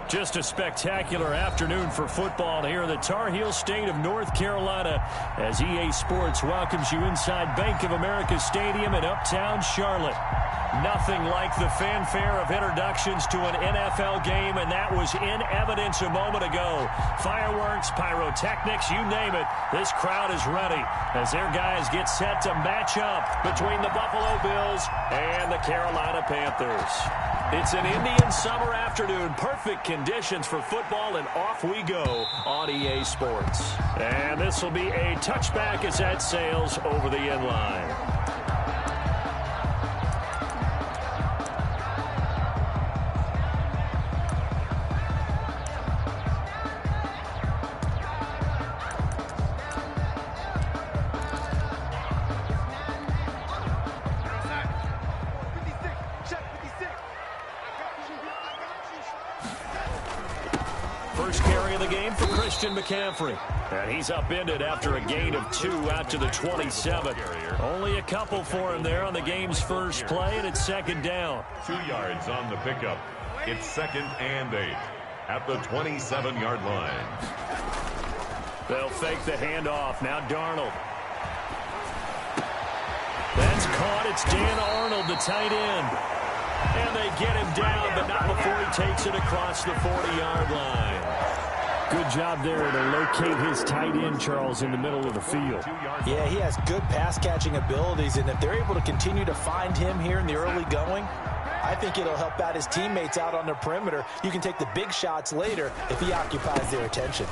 Just a spectacular afternoon for football here in the Tar Heel state of North Carolina as EA Sports welcomes you inside Bank of America Stadium in Uptown Charlotte. Nothing like the fanfare of introductions to an NFL game, and that was in evidence a moment ago. Fireworks, pyrotechnics, you name it. This crowd is ready as their guys get set to match up between the Buffalo Bills and the Carolina Panthers. It's an Indian summer afternoon. Perfect conditions for football, and off we go on EA Sports. And this will be a touchback as that sails over the end line. First carry of the game for Christian McCaffrey. And he's upended after a gain of 2 out to the 27. Only a couple for him there on the game's first play, and it's second down. 2 yards on the pickup. It's 2nd and 8 at the 27-yard line. They'll fake the handoff. Now Darnold. That's caught. It's Dan Arnold, the tight end. And they get him down, but not before he takes it across the 40-yard line. Good job there to locate his tight end, Charles, in the middle of the field. Yeah, he has good pass-catching abilities, and if they're able to continue to find him here in the early going, I think it'll help out his teammates out on the perimeter. You can take the big shots later if he occupies their attention.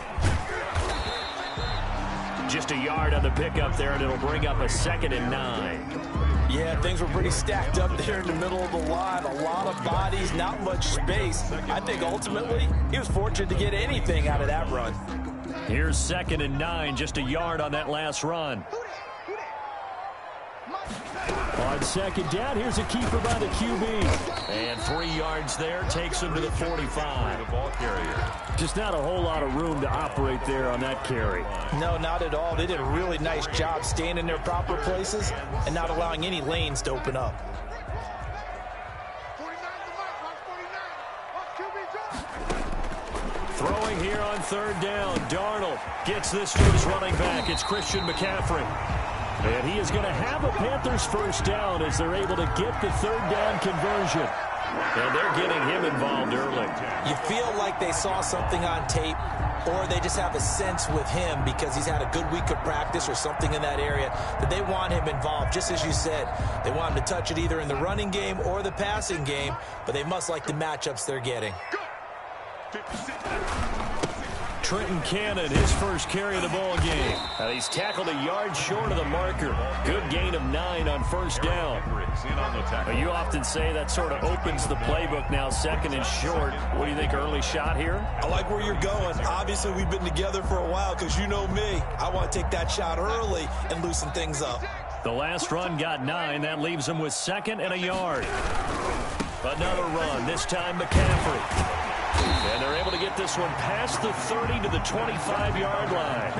Just a yard on the pickup there, and it'll bring up a 2nd and 9. Yeah, things were pretty stacked up there in the middle of the line. A lot of bodies, not much space. I think ultimately he was fortunate to get anything out of that run. Here's 2nd and 9, just a yard on that last run. On second down, here's a keeper by the QB. And 3 yards there, takes him to the 45. The ball carrier. Just not a whole lot of room to operate there on that carry. No, not at all. They did a really nice job staying in their proper places and not allowing any lanes to open up. Throwing here on 3rd down. Darnold gets this to his running back. It's Christian McCaffrey. And he is going to have a Panthers first down as they're able to get the 3rd down conversion. And they're getting him involved early. You feel like they saw something on tape, or they just have a sense with him because he's had a good week of practice or something in that area that they want him involved. Just as you said, they want him to touch it either in the running game or the passing game, but they must like the matchups they're getting. Trenton Cannon, his first carry of the ball game. And he's tackled a yard short of the marker. Good gain of 9 on 1st down. You often say that sort of opens the playbook now, 2nd and short. What do you think, early shot here? I like where you're going. Obviously, we've been together for a while because you know me. I want to take that shot early and loosen things up. The last run got 9. That leaves him with 2nd and a yard. Another run, this time McCaffrey. And they're able to get this one past the 30 to the 25-yard line.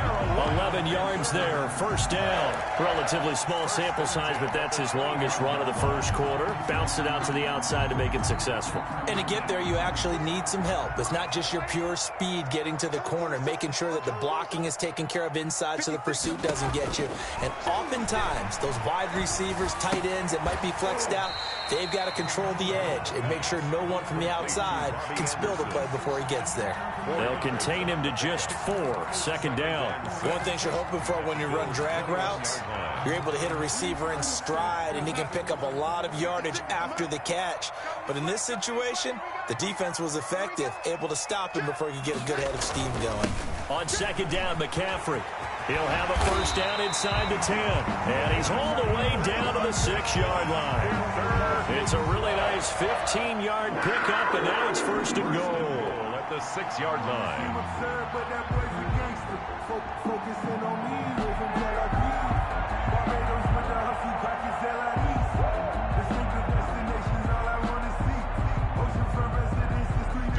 11 yards there, first down. Relatively small sample size, but that's his longest run of the first quarter. Bounced it out to the outside to make it successful. And to get there, you actually need some help. It's not just your pure speed getting to the corner, making sure that the blocking is taken care of inside so the pursuit doesn't get you. And oftentimes, those wide receivers, tight ends that might be flexed out, they've got to control the edge and make sure no one from the outside can spill the play before he gets there. They'll contain him to just 4. 2nd down. One thing you're hoping for when you run drag routes, you're able to hit a receiver in stride and he can pick up a lot of yardage after the catch. But in this situation, the defense was effective, able to stop him before he could get a good head of steam going. On 2nd down, McCaffrey. He'll have a first down inside the 10. And he's all the way down to the 6-yard line. It's a really nice 15-yard pickup, and now it's 1st and goal. At the 6-yard line.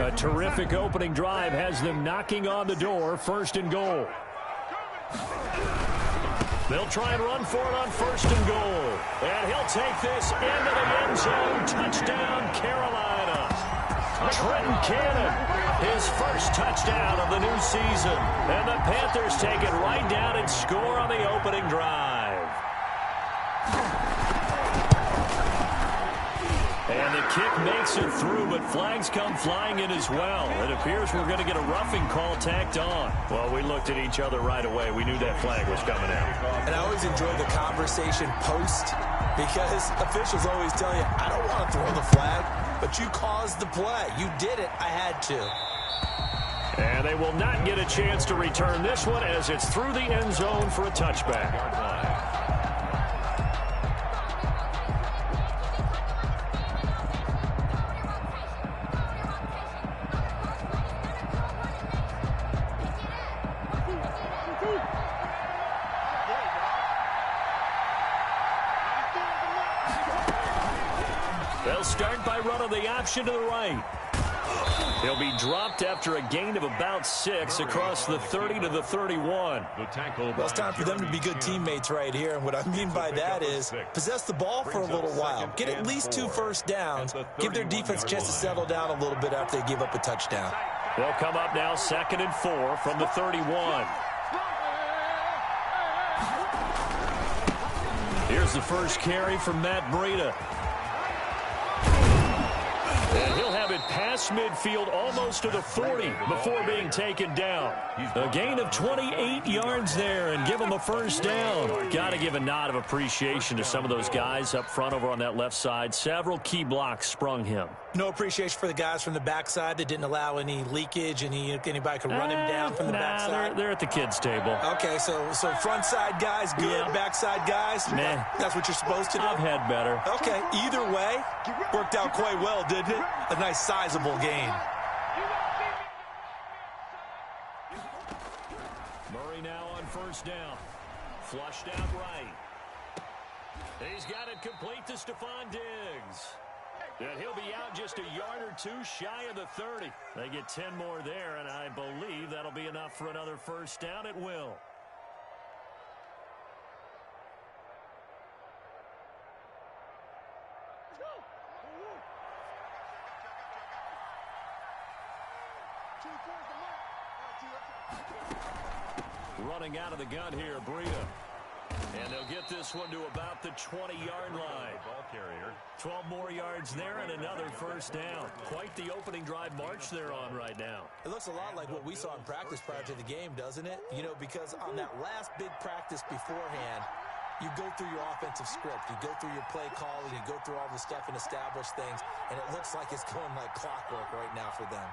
A terrific opening drive has them knocking on the door. 1st and goal. They'll try and run for it on 1st and goal. And he'll take this into the end zone. Touchdown, Carolina. Trenton Cannon, his first touchdown of the new season. And the Panthers take it right down and score on the opening drive. And the kick makes it through, but flags come flying in as well. It appears we're going to get a roughing call tacked on. Well, we looked at each other right away. We knew that flag was coming out. And I always enjoy the conversation post, because officials always tell you, I don't want to throw the flag, but you caused the play. You did it. I had to. And they will not get a chance to return this one as it's through the end zone for a touchback. They'll start by running the option to the right. He'll be dropped after a gain of about 6 across the 30 to the 31. Well, it's time for them to be good teammates right here. And what I mean by that is possess the ball for a little while. Get at least 2 first downs. Give their defense a chance to settle down a little bit after they give up a touchdown. They'll come up now 2nd and 4 from the 31. Here's the first carry from Matt Breida. And he'll have it past midfield almost to the 40 before being taken down. A gain of 28 yards there and give him a first down. Got to give a nod of appreciation to some of those guys up front over on that left side. Several key blocks sprung him. No appreciation for the guys from the backside that didn't allow any leakage, and anybody could run him down from the backside. They're at the kids' table. Okay, so front side guys good, yeah. Backside guys, man, that's what you're supposed to do? I've had better. Okay, either way, worked out quite well, didn't it? A nice sizable gain. Murray now on first down. Flushed out right. He's got it complete to Stephon Diggs. And he'll be out just a yard or 2 shy of the 30. They get 10 more there, and I believe that'll be enough for another first down. It will. Running out of the gun here, Breida. And they'll get this one to about the 20-yard line. Ball carrier. 12 more yards there and another first down. Quite the opening drive march they're on right now. It looks a lot like what we saw in practice prior to the game, doesn't it? You know, because on that last big practice beforehand, you go through your offensive script. You go through your play calling. You go through all the stuff and establish things. And it looks like it's going like clockwork right now for them.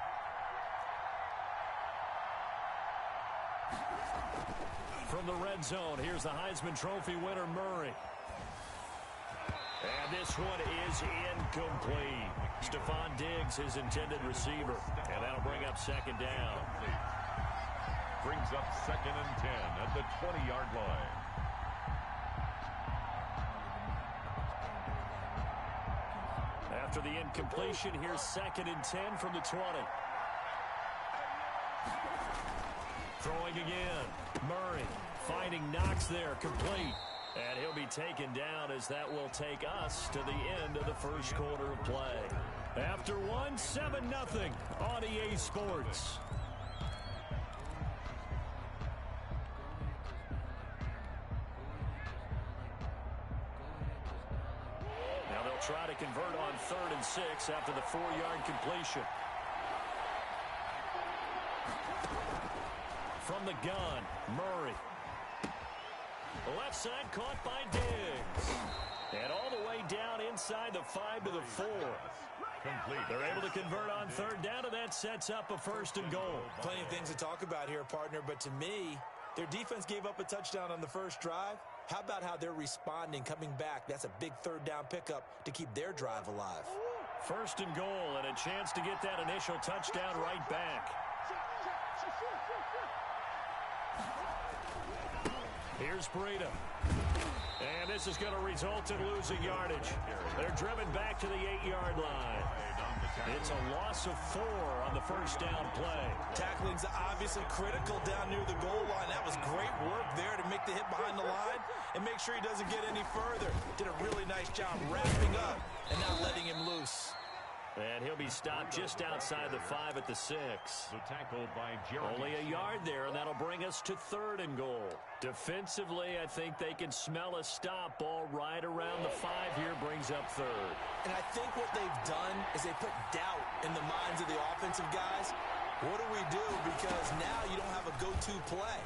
From the red zone, here's the Heisman Trophy winner, Murray. And this one is incomplete. Stephon Diggs, his intended receiver. And that'll bring up second down. Brings up 2nd and 10 at the 20-yard line. After the incompletion, here's 2nd and 10 from the 20. Throwing again. Murray finding Knox there, complete. And he'll be taken down as that will take us to the end of the first quarter of play. After 7-0 on EA Sports. Now they'll try to convert on 3rd and 6 after the 4-yard completion. From the gun, Murray. Left side caught by Diggs. And all the way down inside the 5 to the 4. Complete. They're able to convert on 3rd down, and that sets up a 1st and goal. Plenty of things to talk about here, partner, but to me, their defense gave up a touchdown on the first drive. How about how they're responding, coming back? That's a big 3rd down pickup to keep their drive alive. 1st and goal, and a chance to get that initial touchdown right back. Here's Breida. And this is going to result in losing yardage. They're driven back to the 8-yard line. It's a loss of 4 on the first down play. Tackling's obviously critical down near the goal line. That was great work there to make the hit behind the line and make sure he doesn't get any further. Did a really nice job wrapping up and not letting him loose. And he'll be stopped just outside the 5 at the 6. The tackle by Jeremy. Only a yard there, and that'll bring us to 3rd and goal. Defensively, I think they can smell a stop. Ball right around the 5 here, brings up 3rd. And I think what they've done is they put doubt in the minds of the offensive guys. What do we do? Because now you don't have a go-to play.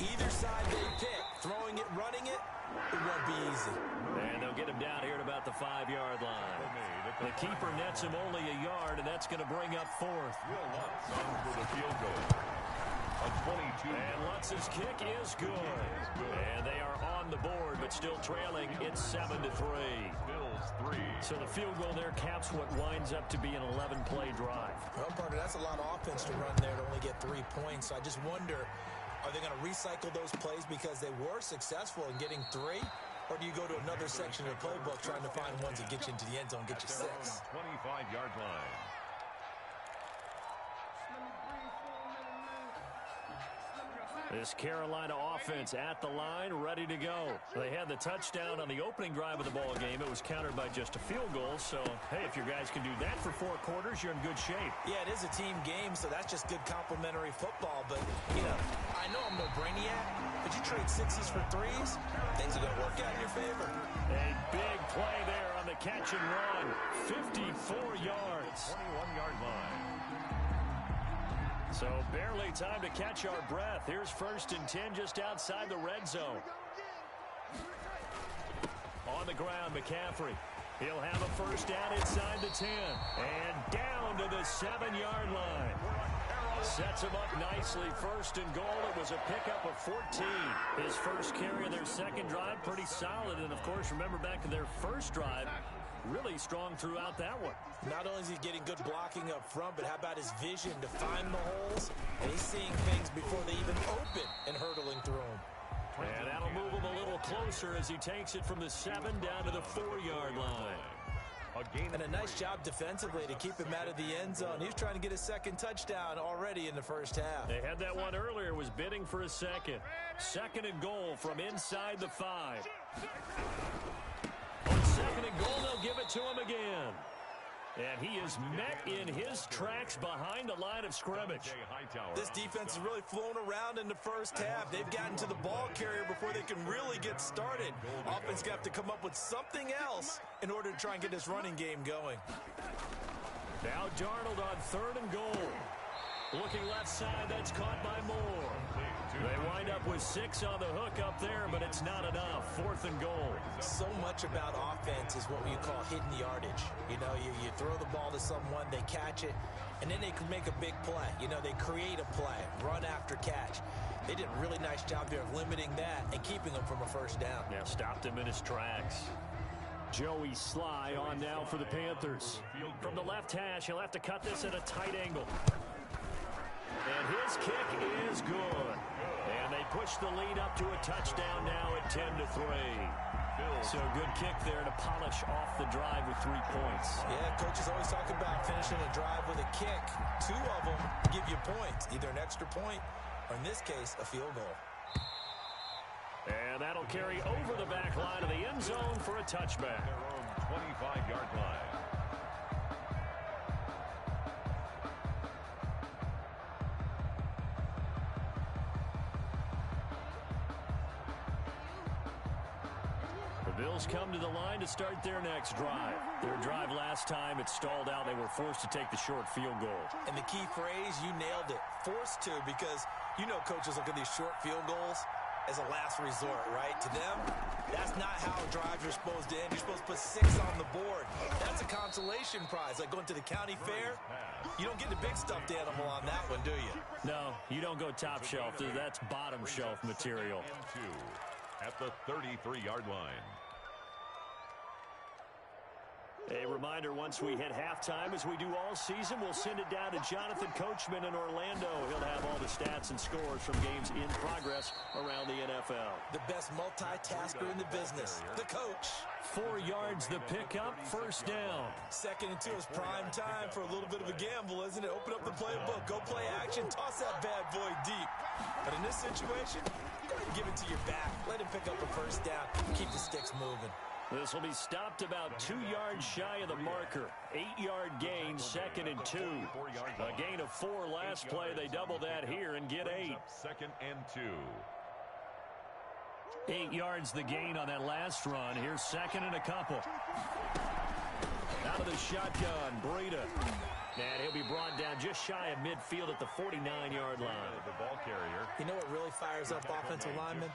Either side they pick, throwing it, running it, it won't be easy. And they'll get him down here at about the 5-yard line. The keeper nets him only a yard, and that's going to bring up 4th. Will Lutz on for the field goal. A 22. And Lutz's kick is good. And they are on the board, but still trailing. It's 7-3. Bills 3. So the field goal there caps what winds up to be an 11-play drive. Well, Parker, that's a lot of offense to run there to only get 3 points. So I just wonder, are they going to recycle those plays because they were successful in getting 3? Or do you go to another section of the playbook trying to find ones that get you into the end zone, get you 6? 25-yard line. This Carolina offense at the line, ready to go. They had the touchdown on the opening drive of the ball game. It was countered by just a field goal. So, hey, if your guys can do that for 4 quarters, you're in good shape. Yeah, it is a team game, so that's just good complimentary football. But, you know, I know I'm no brainiac, but you trade 6s for 3s, things are going to work out in your favor. A big play there on the catch and run. 54 yards. 21-yard line. So barely time to catch our breath. Here's 1st and 10 just outside the red zone. On the ground, McCaffrey. He'll have a 1st down inside the 10. And down to the 7-yard line. Sets him up nicely. 1st and goal. It was a pickup of 14. His first carry of their 2nd drive, pretty solid. And, of course, remember back to their 1st drive, really strong throughout that one. Not only is he getting good blocking up front, but how about his vision to find the holes? And he's seeing things before they even open and hurtling through them. And that'll move him a little closer as he takes it from the 7 down to the 4-yard line. And a nice job defensively to keep him out of the end zone. He was trying to get his 2nd touchdown already in the 1st half. They had that one earlier, was bidding for a 2nd. 2nd and goal from inside the 5. On 2nd and goal, they'll give it to him again. And he is met in his tracks behind the line of scrimmage. This defense has really flown around in the 1st half. They've gotten to the ball carrier before they can really get started. Offense got to come up with something else in order to try and get this running game going. Now Darnold on 3rd and goal. Looking left side, that's caught by Moore. They wind up with 6 on the hook up there, but it's not enough. 4th and goal. So much about offense is what you call hidden yardage. You know, you throw the ball to someone, they catch it, and then they can make a big play. You know, they create a play, run after catch. They did a really nice job there of limiting that and keeping them from a 1st down. Yeah, stopped him in his tracks. Joey Sly on now for the Panthers. From the left hash, he'll have to cut this at a tight angle. And his kick is good. And they push the lead up to a touchdown now at 10-3. So good kick there to polish off the drive with 3 points. Yeah, coaches always talk about finishing a drive with a kick. 2 of them give you points, either an extra point or, in this case, a field goal. And that'll carry over the back line of the end zone for a touchback. Their own 25-yard line. The Bills come to the line to start their next drive. Their drive last time, it stalled out. They were forced to take the short field goal. And the key phrase, you nailed it, forced to, because you know coaches look at these short field goals as a last resort, right? To them, that's not how drives are supposed to end. You're supposed to put 6 on the board. That's a consolation prize, like going to the county fair. You don't get the big stuffed animal on that one, do you? No, you don't go top shelf. That's bottom shelf material. At the 33-yard line. A reminder, once we hit halftime, as we do all season, we'll send it down to Jonathan Coachman in Orlando. He'll have all the stats and scores from games in progress around the NFL. The best multitasker in the business, the coach. 4 yards the pickup, 1st down. 2nd and 2 is prime time for a little bit of a gamble, isn't it? Open up the playbook, go play action, toss that bad boy deep. But in this situation, go ahead and give it to your back. Let him pick up a 1st down, keep the sticks moving. This will be stopped about 2 yards shy of the marker. 8-yard gain, 2nd and 2. A gain of 4 last play. They double that here and get 8. 2nd and 2. 8 yards the gain on that last run. Here's 2nd and a couple. Out of the shotgun, Breida. And he'll be brought down just shy of midfield at the 49-yard line. The ball carrier. You know what really fires up offensive linemen?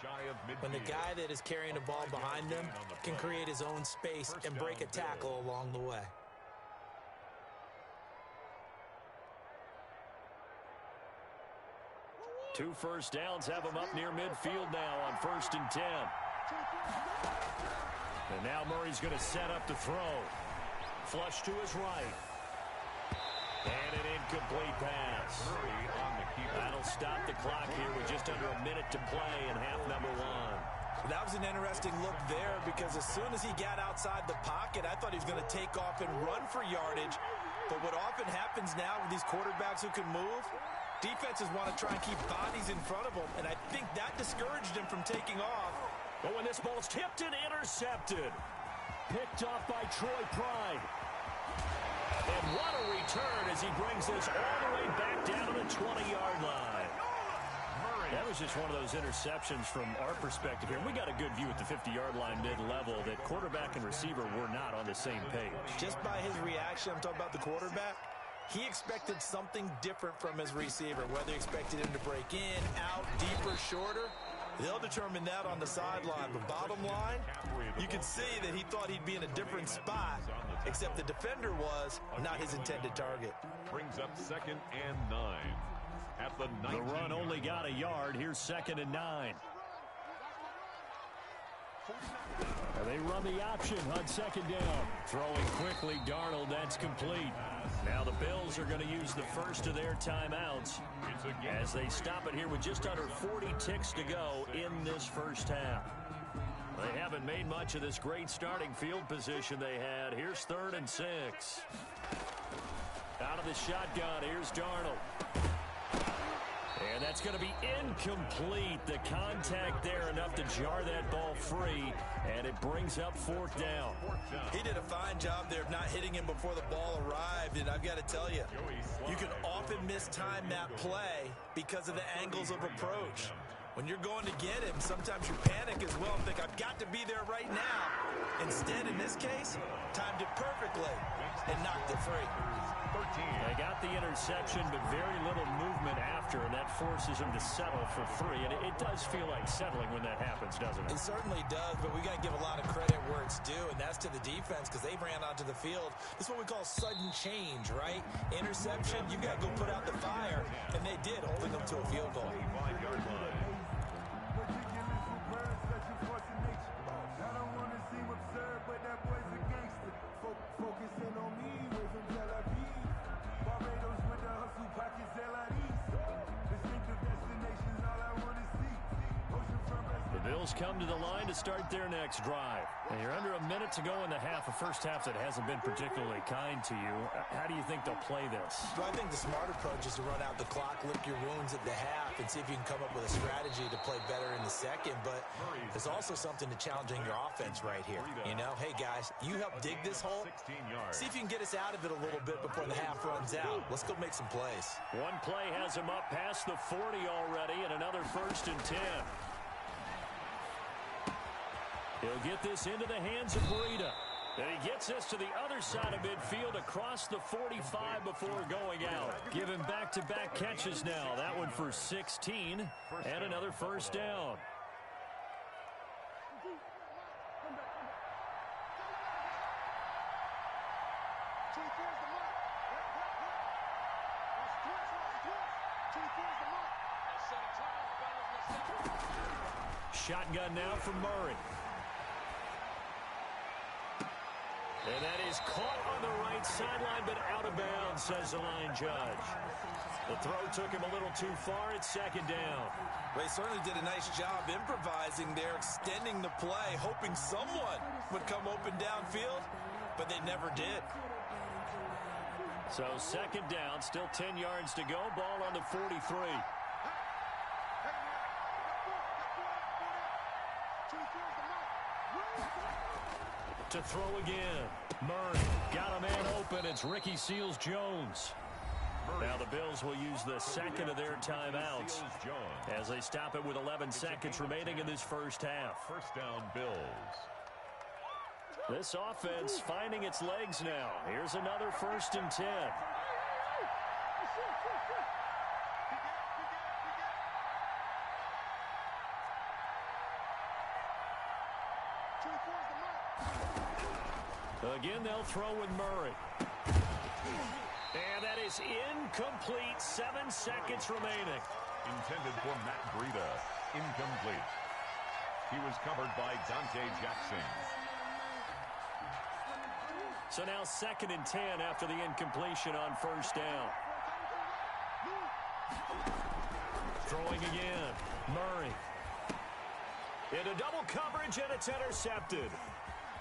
When the guy that is carrying the ball behind them can create his own space and break a tackle along the way. Two first downs have him up near midfield now on 1st and 10. And now Murray's going to set up to throw. Flush to his right. And an incomplete pass. That'll stop the clock here with just under a minute to play in half number 1. That was an interesting look there because as soon as he got outside the pocket, I thought he was going to take off and run for yardage. But what often happens now with these quarterbacks who can move, defenses want to try and keep bodies in front of them, and I think that discouraged him from taking off. Oh, and this ball's tipped and intercepted. Picked off by Troy Pride. And what a return as he brings this all the way back down to the 20-yard line. That was just one of those interceptions from our perspective here. We got a good view at the 50-yard line mid-level that quarterback and receiver were not on the same page. Just by his reaction, I'm talking about the quarterback, he expected something different from his receiver, whether he expected him to break in, out, deeper, shorter. They'll determine that on the sideline. But bottom line, you can see that he thought he'd be in a different spot, except the defender was not his intended target. Brings up 2nd and 9. At the 19. The run only got a yard. Here's 2nd and 9. They run the option on 2nd down. Throwing quickly, Darnold, that's complete. Now the Bills are going to use the first of their timeouts as they stop it here with just under 40 ticks to go in this first half. They haven't made much of this great starting field position they had. Here's 3rd and 6. Out of the shotgun, here's Darnold. And that's going to be incomplete. The contact there enough to jar that ball free, and it brings up 4th down. He did a fine job there of not hitting him before the ball arrived, and I've got to tell you, you can often mistime that play because of the angles of approach. When you're going to get him, sometimes you panic as well and think, I've got to be there right now. Instead, in this case, timed it perfectly and knocked it free. They got the interception, but very little movement after, and that forces him to settle for 3. And it does feel like settling when that happens, doesn't it? It certainly does, but we got to give a lot of credit where it's due, and that's to the defense because they ran onto the field. This is what we call sudden change, right? Interception, you got to go put out the fire, and they did, holding them to a field goal. 5-yard line. The Bills come to the line to start their next drive. And you're under a minute to go in the half, a first half that hasn't been particularly kind to you. How do you think they'll play this? Well, I think the smart approach is to run out the clock, lick your wounds at the half, and see if you can come up with a strategy to play better in the second. But there's also something to challenging your offense right here. You know, hey, guys, you help dig this hole. See if you can get us out of it a little bit before the half runs out. Let's go make some plays. One play has him up past the 40 already, and another 1st and 10. He'll get this into the hands of Breida. And he gets this to the other side of midfield across the 45 before going out. Give him back-to-back catches now. That one for 16 and another first down. Shotgun now from Murray. And that is caught on the right sideline, but out of bounds, says the line judge. The throw took him a little too far. It's 2nd down. They certainly did a nice job improvising there, extending the play, hoping someone would come open downfield, but they never did. So 2nd down, still 10 yards to go. Ball on the 43. to throw again. Murray got a man open. It's Ricky Seals-Jones. Now the Bills will use the second of their timeouts as they stop it with 11 seconds remaining in this first half. First down, Bills. This offense finding its legs now. Here's another 1st and 10. Again, they'll throw with Murray. And that is incomplete. 7 seconds remaining. Intended for Matt Breida. Incomplete. He was covered by Dante Jackson. So now 2nd and 10 after the incompletion on 1st down. Throwing again. Murray. Into double coverage, and it's intercepted.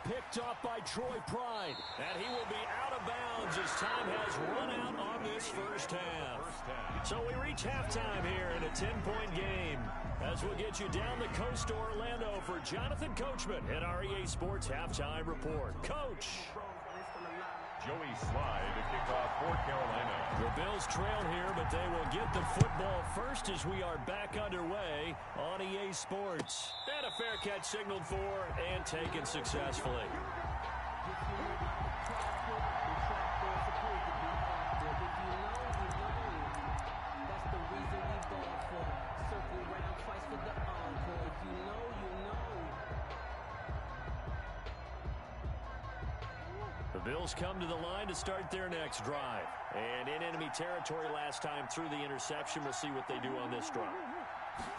Picked off by Troy Pride. And he will be out of bounds as time has run out on this first half. So we reach halftime here in a 10-point game as we'll get you down the coast to Orlando for Jonathan Coachman at our EA Sports Halftime Report. Coach. Joey Slye to kick off for Carolina. The Bills trail here, but they will get the football first as we are back underway on EA Sports. And a fair catch signaled for and taken successfully. The Bills come to the line to start their next drive. And in enemy territory last time through the interception. We'll see what they do on this drive.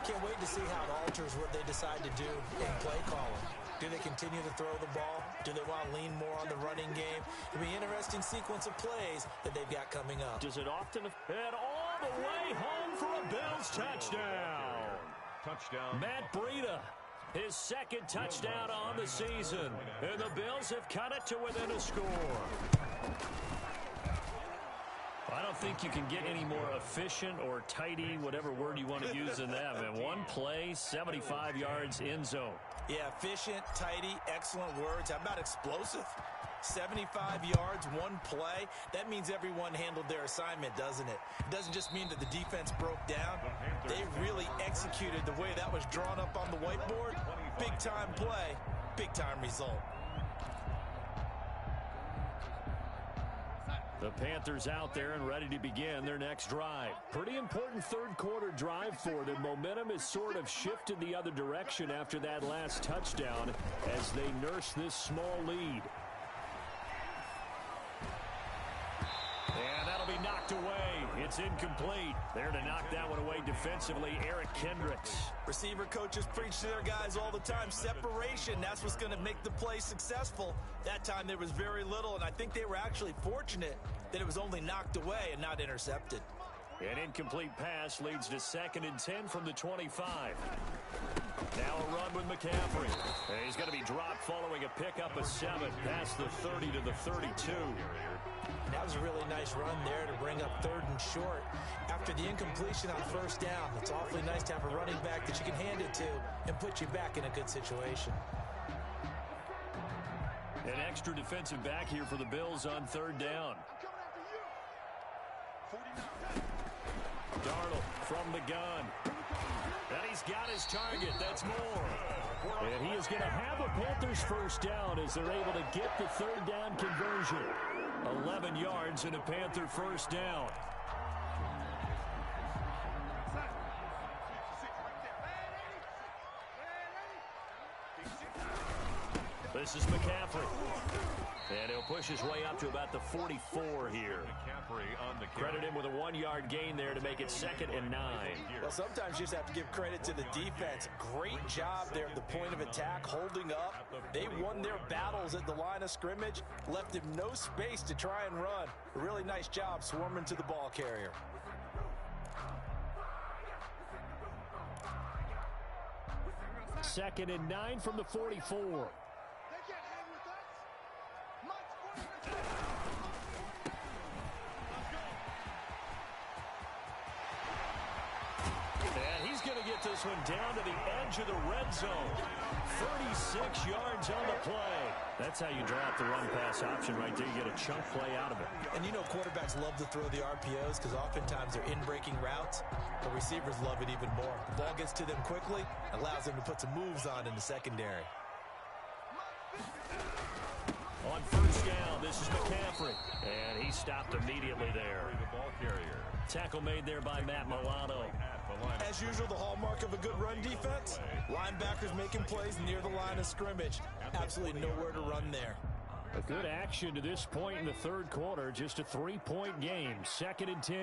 Can't wait to see how it alters what they decide to do in play calling. Do they continue to throw the ball? Do they want to lean more on the running game? It'll be an interesting sequence of plays that they've got coming up. Does it often? And all the way home for a Bills touchdown. Touchdown. Matt Breida. His 2nd touchdown on the season. And the Bills have cut it to within a score. I don't think you can get any more efficient or tidy, whatever word you want to use in that. Man, one play, 75 yards, end zone. Yeah, efficient, tidy, excellent words. How about explosive? 75 yards, one play. That means everyone handled their assignment, doesn't it? It doesn't just mean that the defense broke down. They really executed the way that was drawn up on the whiteboard. Big-time play, big-time result. The Panthers out there and ready to begin their next drive. Pretty important 3rd quarter drive for them. Momentum has sort of shifted the other direction after that last touchdown as they nurse this small lead. And that'll be knocked away. It's incomplete. There to knock that one away defensively, Eric Kendricks. Receiver coaches preach to their guys all the time. Separation, that's what's going to make the play successful. That time there was very little, and I think they were actually fortunate that it was only knocked away and not intercepted. An incomplete pass leads to 2nd and 10 from the 25. Now a run with McCaffrey. And he's going to be dropped following a pickup of 7 past the 30 to the 32. That was a really nice run there to bring up 3rd and short. After the incompletion on 1st down, it's awfully nice to have a running back that you can hand it to and put you back in a good situation. An extra defensive back here for the Bills on 3rd down. Darnold from the gun. And he's got his target. That's more. And he is going to have a Panthers 1st down as they're able to get the 3rd down conversion. 11 yards and a Panther 1st down. This is McCaffrey. And he'll push his way up to about the 44 here. McCaffrey on the Credit him with a 1-yard gain there to make it 2nd and 9. Well, sometimes you just have to give credit to the defense. Great job there at the point of attack, holding up. They won their battles at the line of scrimmage, left him no space to try and run. A really nice job swarming to the ball carrier. Second and 9 from the 44. And he's going to get this one down to the edge of the red zone. 36 yards on the play. That's how you draw up the run-pass option right there. You get a chunk play out of it. And you know quarterbacks love to throw the RPOs because oftentimes they're in-breaking routes. The receivers love it even more. The ball gets to them quickly, allows them to put some moves on in the secondary. On first down, this is McCaffrey. And he stopped immediately there. The ball carrier. Tackle made there by Matt Milano. As usual, the hallmark of a good run defense, linebackers making plays near the line of scrimmage. Absolutely nowhere to run there. A good action to this point in the third quarter. Just a 3-point game. 2nd and 10.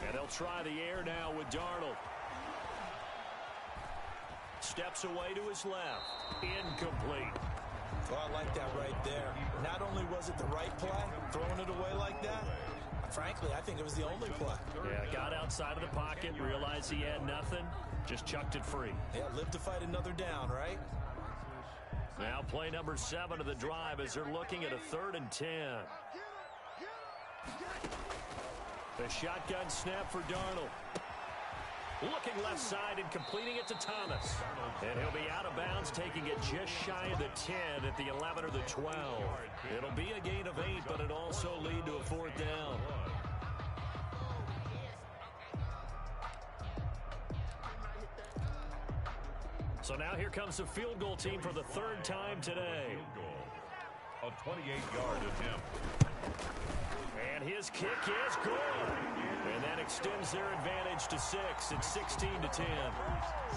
And they'll try the air now with Darnold. Steps away to his left. Incomplete. Well, I like that right there. Not only was it the right play, throwing it away like that, frankly, I think it was the only play. Yeah, got outside of the pocket, realized he had nothing, just chucked it free. Yeah, live to fight another down, right? Now play number 7 of the drive as they're looking at a 3rd and 10. The shotgun snap for Darnold. Looking left side and completing it to Thomas. And he'll be out of bounds, taking it just shy of the 10 at the 11 or the 12. It'll be a gain of 8, but it'll also lead to a 4th down. So now here comes the field goal team for the 3rd time today. A 28-yard attempt. And his kick is good. And that extends their advantage to 6. It's 16 to 10.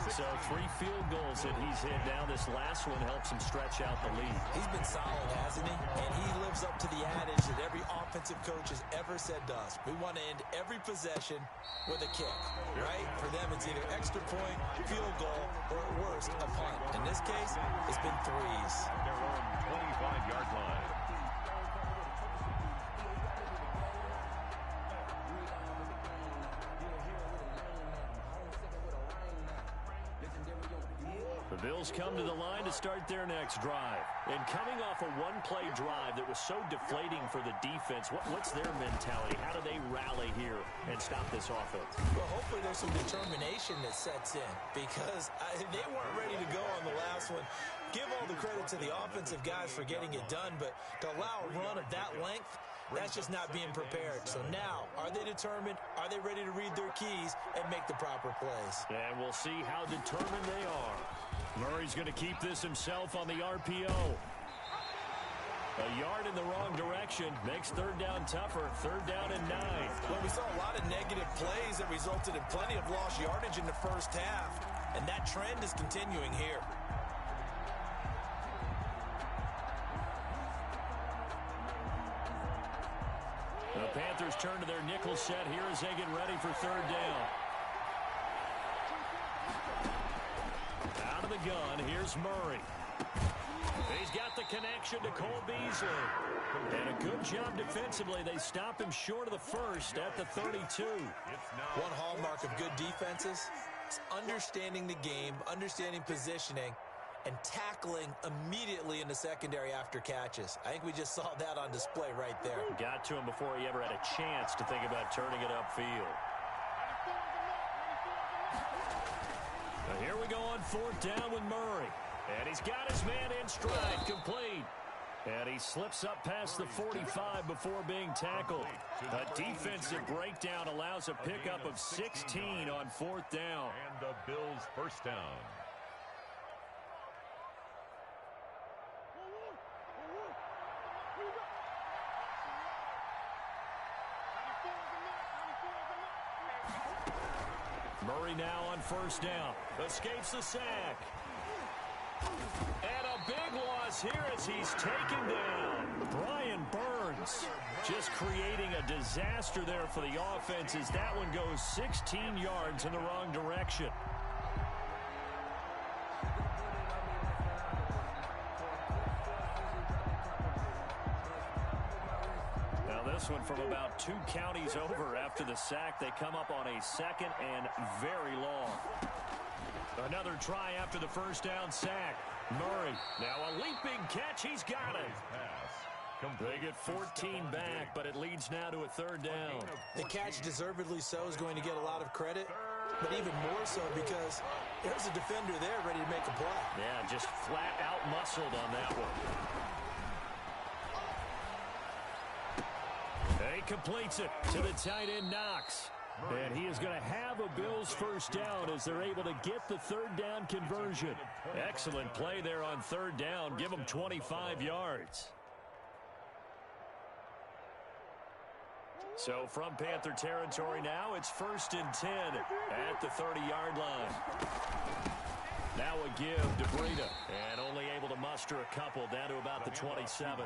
So 3 field goals that he's hit now. This last one helps him stretch out the lead. He's been solid, hasn't he? And he lives up to the adage that every offensive coach has ever said to us. We want to end every possession with a kick, right? For them, it's either extra point, field goal, or at worst, a punt. In this case, it's been 3s. Their own 25-yard line. The Bills come to the line to start their next drive. And coming off a one-play drive that was so deflating for the defense, what's their mentality? How do they rally here and stop this offense? Well, hopefully there's some determination that sets in because they weren't ready to go on the last one. Give all the credit to the offensive guys for getting it done, but to allow a run of that length, that's just not being prepared. So now, are they determined? Are they ready to read their keys and make the proper plays? And we'll see how determined they are. Murray's going to keep this himself on the RPO. A yard in the wrong direction makes 3rd down tougher. 3rd down and 9. Well, we saw a lot of negative plays that resulted in plenty of lost yardage in the first half, and that trend is continuing here. The Panthers turn to their nickel set here as they get ready for 3rd down. Out of the gun, here's Murray. He's got the connection to Cole Beasley. And a good job defensively. They stop him short of the first at the 32. One hallmark of good defenses is understanding the game, understanding positioning, and tackling immediately in the secondary after catches. I think we just saw that on display right there. Got to him before he ever had a chance to think about turning it upfield. Now here we go on 4th down with Murray. And he's got his man in stride, complete. And he slips up past the 45 before being tackled. A defensive breakdown allows a pickup of 16 on 4th down. And the Bills' first down. Murray now on 1st down. Escapes the sack. And a big loss here as he's taken down. Brian Burns just creating a disaster there for the offense as that one goes 16 yards in the wrong direction. This one from about 2 counties over after the sack. They come up on a 2nd and very long. Another try after the 1st down sack. Murray, now a leaping catch. He's got it. They get 14 back, but it leads now to a 3rd down. The catch, deservedly so, is going to get a lot of credit. but even more so because there's a defender there ready to make a play. Yeah, just flat out muscled on that one. He completes it to the tight end, Knox. And he is going to have a Bills first down as they're able to get the third down conversion. Excellent play there on third down. Give them 25 yards. So from Panther territory now, it's 1st and 10 at the 30-yard line. Now a give to Breida, and only able to muster a couple down to about the 27.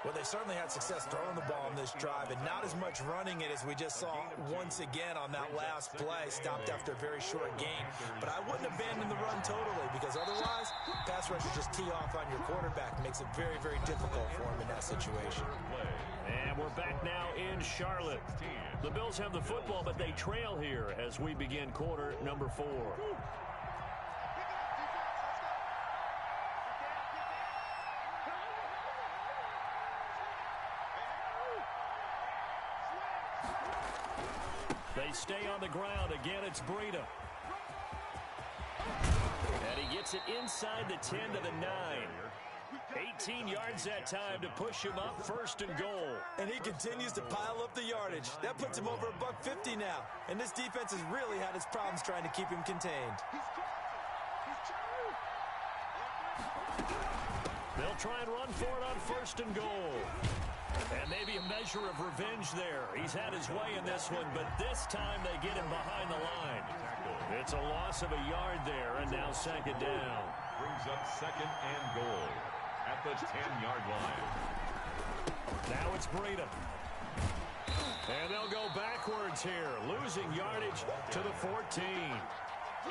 Well, they certainly had success throwing the ball in this drive, and not as much running it as we just saw once again on that last play. Stopped after a very short gain. But I wouldn't abandon the run totally, because otherwise, pass rushers just tee off on your quarterback. It makes it very, very difficult for him in that situation. And we're back now in Charlotte. The Bills have the football, but they trail here as we begin quarter number 4. They stay on the ground. Again, it's Breida. And he gets it inside the 10 to the 9. 18 yards that time to push him up 1st and goal. And he continues to pile up the yardage. That puts him over $150 now. And this defense has really had its problems trying to keep him contained. They'll try and run for it on 1st and goal. And maybe a measure of revenge there. He's had his way in this one, but this time they get him behind the line. It's a loss of a yard there, and now 2nd down. Brings up 2nd and goal at the 10-yard line. Now it's Breida. And they'll go backwards here, losing yardage to the 14.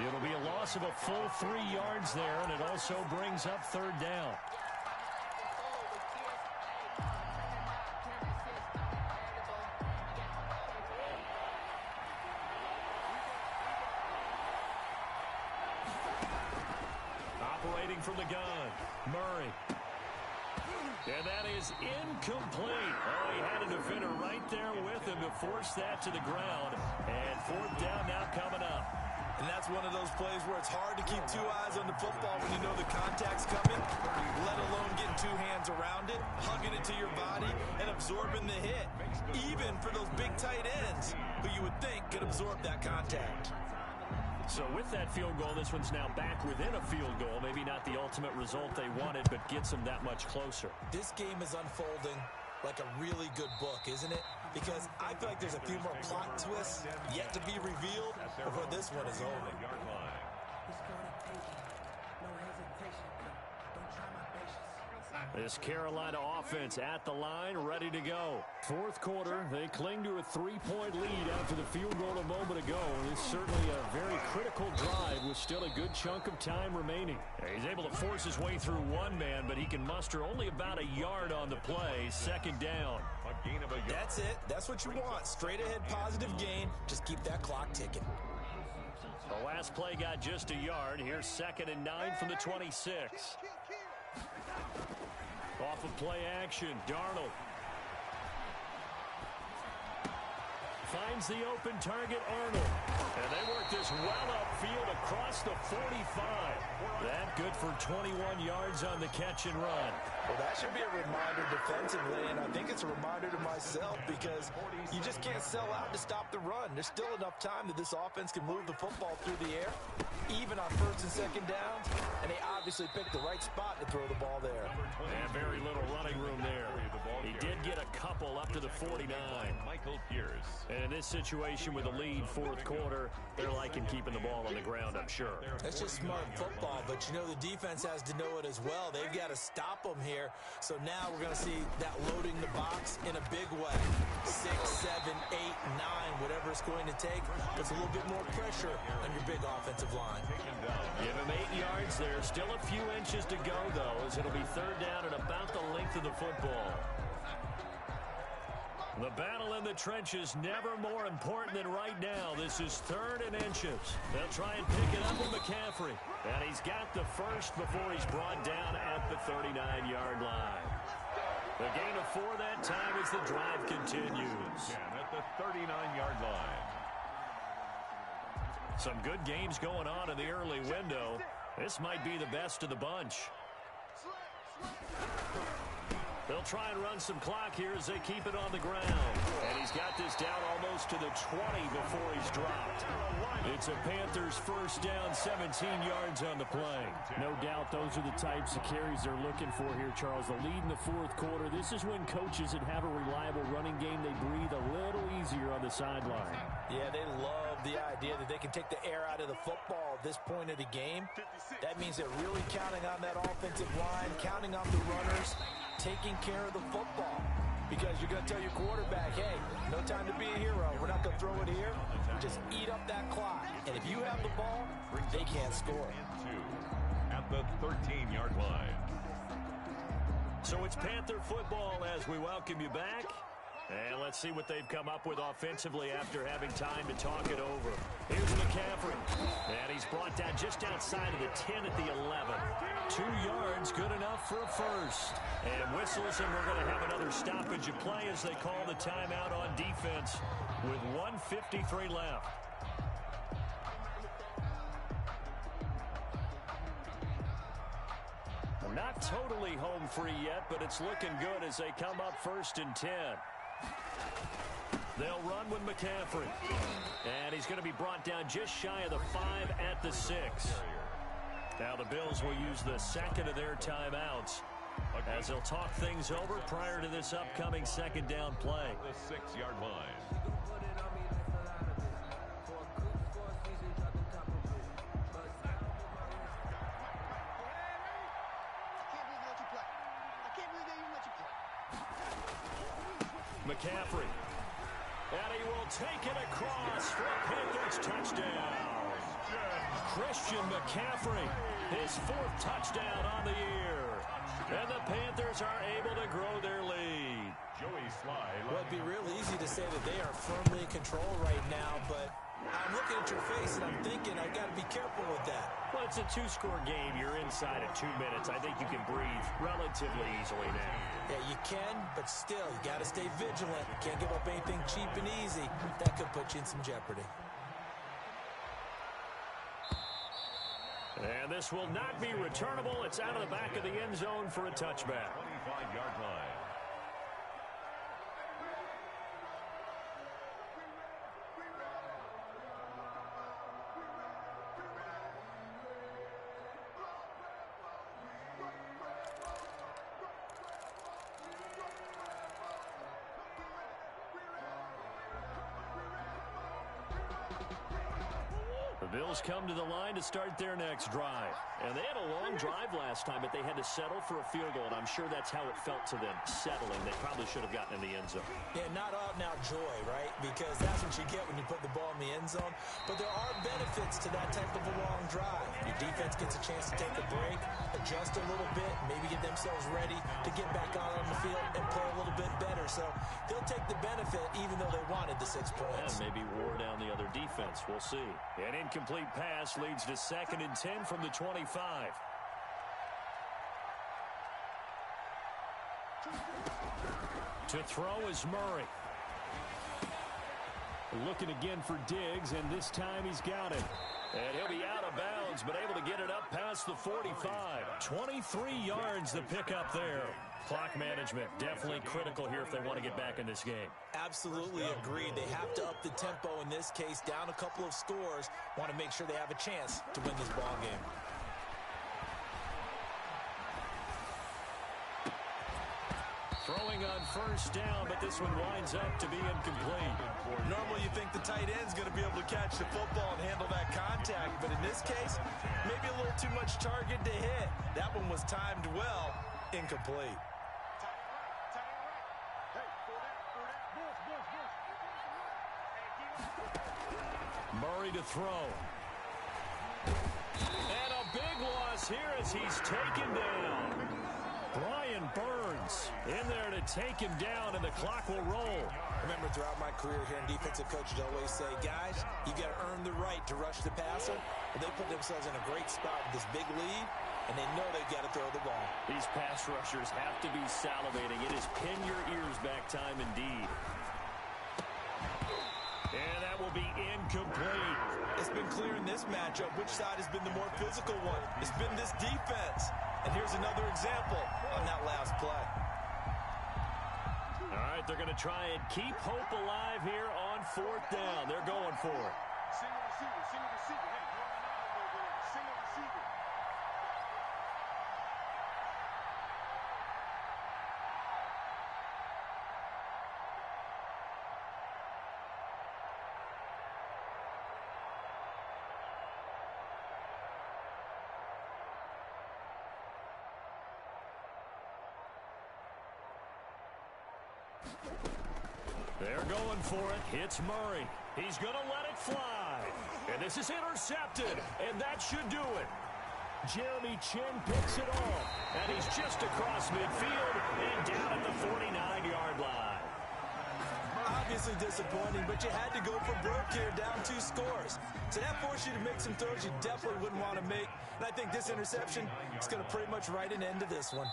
It'll be a loss of a full 3 yards there, and it also brings up 3rd down. Operating from the gun, Murray. And that is incomplete. Oh, he had a defender right there with him to force that to the ground. And 4th down now coming up. And that's one of those plays where it's hard to keep 2 eyes on the football when you know the contact's coming, let alone getting 2 hands around it, hugging it to your body, and absorbing the hit. Even for those big tight ends who you would think could absorb that contact. So with that field goal, this one's now back within a field goal. Maybe not the ultimate result they wanted, but gets them that much closer. This game is unfolding like a really good book, isn't it? Because I feel like there's a few more plot twists yet to be revealed before this one is over. This Carolina offense at the line, ready to go. 4th quarter, they cling to a 3-point lead after the field goal a moment ago. It's certainly a very critical drive with still a good chunk of time remaining. He's able to force his way through one man, but he can muster only about a yard on the play. 2nd down. That's it. That's what you want. Straight ahead positive gain. Just keep that clock ticking. The last play got just a yard. Here's 2nd and 9 from the 26. Off of play action, Darnold finds the open target, Arnold. And they work this well upfield across the 45. That good for 21 yards on the catch and run. Well, that should be a reminder defensively, and I think it's a reminder to myself because you just can't sell out to stop the run. There's still enough time that this offense can move the football through the air, even on 1st and 2nd downs, and they obviously picked the right spot to throw the ball there. And very little running room there. He did get a couple up to the 49. Michael Pierce. And in this situation with a lead 4th quarter, they're liking keeping the ball on the ground, I'm sure. That's just smart football, but you know the defense has to know it as well. They've got to stop them here. So now we're going to see that loading the box in a big way. 6, 7, 8, 9, whatever it's going to take. Puts a little bit more pressure on your big offensive line. Give him 8 yards there. Still a few inches to go, though, as it'll be 3rd down at about the length of the football. The battle in the trenches never more important than right now. This is 3rd and inches. They'll try and pick it up with McCaffrey. And he's got the first before he's brought down at the 39-yard line. The gain of 4 that time as the drive continues. At the 39-yard line. Some good games going on in the early window. This might be the best of the bunch. They'll try and run some clock here as they keep it on the ground. And he's got this down almost to the 20 before he's dropped. It's a Panthers first down, 17 yards on the play. No doubt those are the types of carries they're looking for here, Charles. The lead in the fourth quarter. This is when coaches that have a reliable running game, they breathe a little easier on the sideline. Yeah, they love the idea that they can take the air out of the football at this point of the game. That means they're really counting on that offensive line, counting on the runners, taking care of the football. Because you're going to tell your quarterback, hey, no time to be a hero. We're not going to throw it here. Just eat up that clock. And if you have the ball, they can't score. At the 13-yard line. So it's Panther football as we welcome you back. And let's see what they've come up with offensively after having time to talk it over. Here's McCaffrey. And he's brought down just outside of the 10 at the 11. 2 yards, good enough for a first. And whistles, and we're going to have another stoppage of play as they call the timeout on defense with 1:53 left. Not totally home free yet, but it's looking good as they come up 1st and 10. They'll run with McCaffrey. And he's going to be brought down just shy of the 5 at the 6. Now the Bills will use the second of their timeouts as they'll talk things over prior to this upcoming second down play. The 6-yard line. McCaffrey. And he will take it across for a Panthers touchdown. Christian McCaffrey, his 4th touchdown on the year. And the Panthers are able to grow their lead. Joey Sly. Well, it'd be real easy to say that they are firmly in control right now, but I'm looking at your face and I'm thinking I've got to be careful with that. Well, it's a 2-score game. You're inside at 2 minutes. I think you can breathe relatively easily now. Yeah, you can, but still, you got to stay vigilant. You can't give up anything cheap and easy. That could put you in some jeopardy. And this will not be returnable. It's out of the back of the end zone for a touchback. 25-yard line. The Bills come to the line to start their next drive. And they had a long drive last time, but they had to settle for a field goal, and I'm sure that's how it felt to them, settling. They probably should have gotten in the end zone. Yeah, not out-and-out joy, right? Because that's what you get when you put the ball in the end zone. But there are benefits to that type of a long drive. Your defense gets a chance to take a break, adjust a little bit, maybe get themselves ready to get back out on the field and play a little bit better. So they'll take the benefit even though they wanted the 6 points. And maybe wore down the other defense. We'll see. An incomplete pass leads to 2nd and 10 from the 25. To throw is Murray. Looking again for Diggs, and this time he's got it. And he'll be out of bounds, but able to get it up past the 45. 23 yards the pickup there. Clock management, definitely critical here if they want to get back in this game. Absolutely agreed. They have to up the tempo in this case, down a couple of scores. Want to make sure they have a chance to win this ball game. Throwing on 1st down, but this one winds up to be incomplete. Normally you think the tight end's going to be able to catch the football and handle that contact, but in this case, maybe a little too much target to hit. That one was timed well, incomplete. Murray to throw. And a big loss here as he's taken down. Brian Burns in there to take him down, and the clock will roll. Remember, throughout my career here in defensive coaches always say, guys, you got to earn the right to rush the passer. But they put themselves in a great spot with this big lead, and they know they've got to throw the ball. These pass rushers have to be salivating. It is pin your ears back time indeed. And that will be incomplete. It's been clear in this matchup which side has been the more physical one. It's been this defense. And here's another example on that last play. All right, they're going to try and keep hope alive here on 4th down. They're going for it. Single receiver, single receiver. Hey, you're on an island over there. Single receiver. They're going for it. It's Murray. He's going to let it fly. And this is intercepted. And that should do it. Jeremy Chin picks it off. And he's just across midfield and down at the 49-yard line. Obviously disappointing, but you had to go for broke here, down 2 scores. So that forced you to make some throws you definitely wouldn't want to make. And I think this interception is going to pretty much write an end to this one.